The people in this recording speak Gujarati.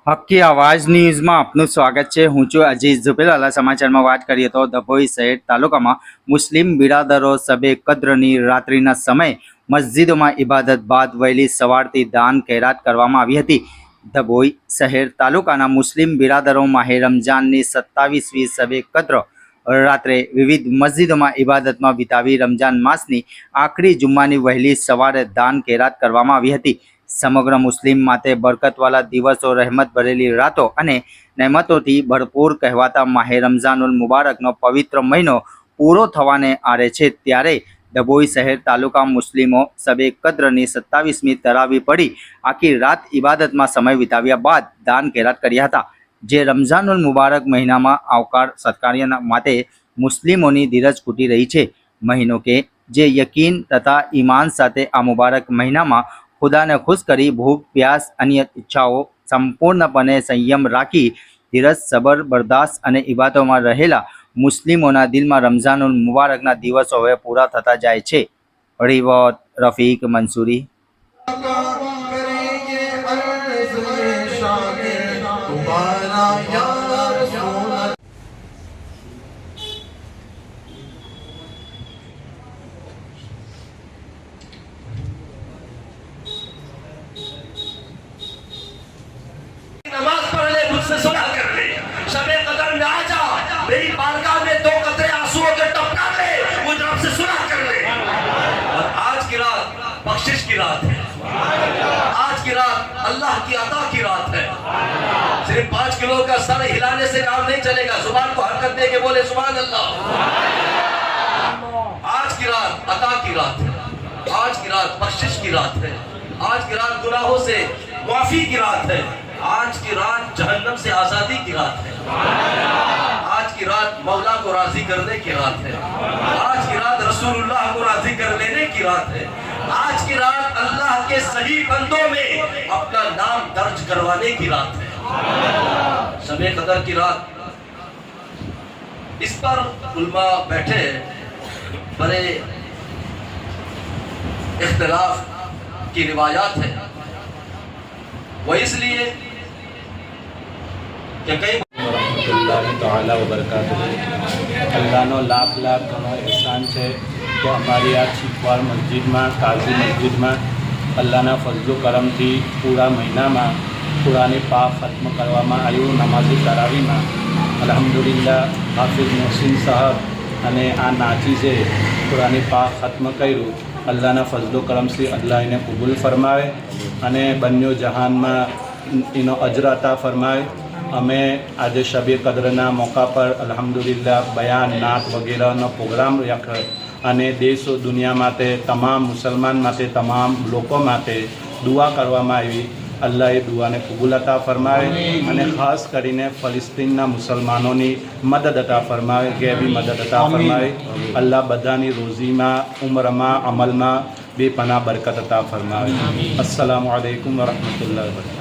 હક્કી આવાજ ન્યૂઝમાં આપનું સ્વાગત છે। હું છું અજીઝ ઝુબેલાલા। સમાચારમાં વાત કરીએ તો ડભોઈ શહેર તાલુકામાં મુસ્લિમ બિરાદરો શબે કદ્રની રાત્રિના સમયે મસ્જિદોમાં ઇબાદત બાદ વહેલી સવારથી દાન ખૈરાત કરવામાં આવી હતી। ડભોઈ શહેર તાલુકાના મુસ્લિમ બિરાદરો માહે રમજાનની 27મી શબે કદ્ર રાત્રે વિવિધ મસ્જિદોમાં ઇબાદતમાં વિતાવી રમજાન માસની આખરી જુમ્માની વહેલી સવારે દાન ખૈરાત કરવામાં આવી હતી। સમગ્ર મુસ્લિમ માટે બરકતવાલા દિવસો, રહેમત ભરેલી રાતો અને નહેમતોથી ભરપૂર કહેવાતા માહે રમઝાનુલ મુબારકનો પવિત્ર મહિનો પૂરો થવાને આરે છે, ત્યારે ડભોઈ શહેર તાલુકા મુસ્લિમો શબે કદ્રની 27મી તરાવી પડી આખી રાત ઇબાદતમાં સમય વિતાવ્યા બાદ દાન ખૈરાત કર્યા હતા। જે રમઝાનુલ મુબારક મહિનામાં આવકાર સત્કાર્ય માટે મુસ્લિમોની ધીરજ ખૂટી રહી છે। મહિનો કે જે યકીન તથા ઈમાન સાથે આ મુબારક મહિનામાં ખુદાને ખુશ કરી ભૂખ પ્યાસ અન્ય ઈચ્છાઓ સંપૂર્ણપણે સંયમ રાખી ધીરજ સબર બરદાસ્ત અને ઇબાદતોમાં રહેલા મુસ્લિમોના દિલમાં રમઝાનુલ મુબારકના દિવસો હવે પૂરા થતા જાય છે। રિવોટ રફીક મંસૂરી। नमाज पढ़ ले, मुझसे सुलह कर ले, शबे कदर में आ जा, मेरी बारगाह में 2 कतरे आंसुओं के टपका ले, मुझ रब से सुलह कर ले। और आज की रात बख्शिश की रात है, आज की रात अल्लाह की अता की रात है। सिर्फ 5 किलो का सर हिलाने से काम नहीं चलेगा, जुबान को हरकत दे के बोले सुभान अल्लाह। आज की रात अता की रात है, आज की रात बख्शिश की रात है, आज की रात गुनाहों से माफी की रात है, आज की रात जहन्नम से आजादी की रात है, आज की रात मौला को राजी करने की रात है, आज की रात रसूलुल्लाह को राजी कर लेने की रात है, आज की रात अल्लाह के सही बंदों में अपना नाम दर्ज करवाने की रात है। शबे कदर की रात, इस पर उल्मा बैठे बड़े इख्तिलाफ की रिवायात है। वो इसलिए कि कई अल्लाहનો લાખ લાખ ઘણો એહસાન છે કે અમારી આ છીપવાડ મસ્જિદમાં, કાઝી મસ્જિદમાં અલ્લાહના ફજલો કરમથી પૂરા મહિનામાં કુરાની પાક ખત્મ કરવામાં આવ્યું। નમાઝી તરાવીમાં અલ્હમ્દુલિલ્લાહ હાફિઝ મોહસિન સાહેબ અને આ નાચીસે કુરાની પાક ખત્મ કર્યું। અલ્લાહના ફજલો કરમથી અલ્લાહ એને કબૂલ ફરમાવે અને બંને જહાનમાં એનો અજર અતા ફરમાવે। અમે આજે શબે કદ્રના મોકા પર અલ્હમ્દુલિલ્લાહ બયાન નાત વગેરેનો પ્રોગ્રામ રાખ્યો અને દેશ દુનિયા માટે તમામ મુસલમાન માટે તમામ લોકો માટે દુઆ કરવામાં આવી। અલ્લાહ એ દુઆને કબૂલ અતા ફરમાવે અને ખાસ કરીને ફલસ્તીનના મુસલમાનોની મદદ અતા ફરમાવે, ગેબી મદદ અતા ફરમાવે। અલ્લાહ બધાની રોજીમાં, ઉમરમાં, અમલમાં બેપનાહ બરકત અતા ફરમાવે। અસ્સલામુ અલૈકુમ વરહમતુલ્લાહિ વબરકાતુહુ।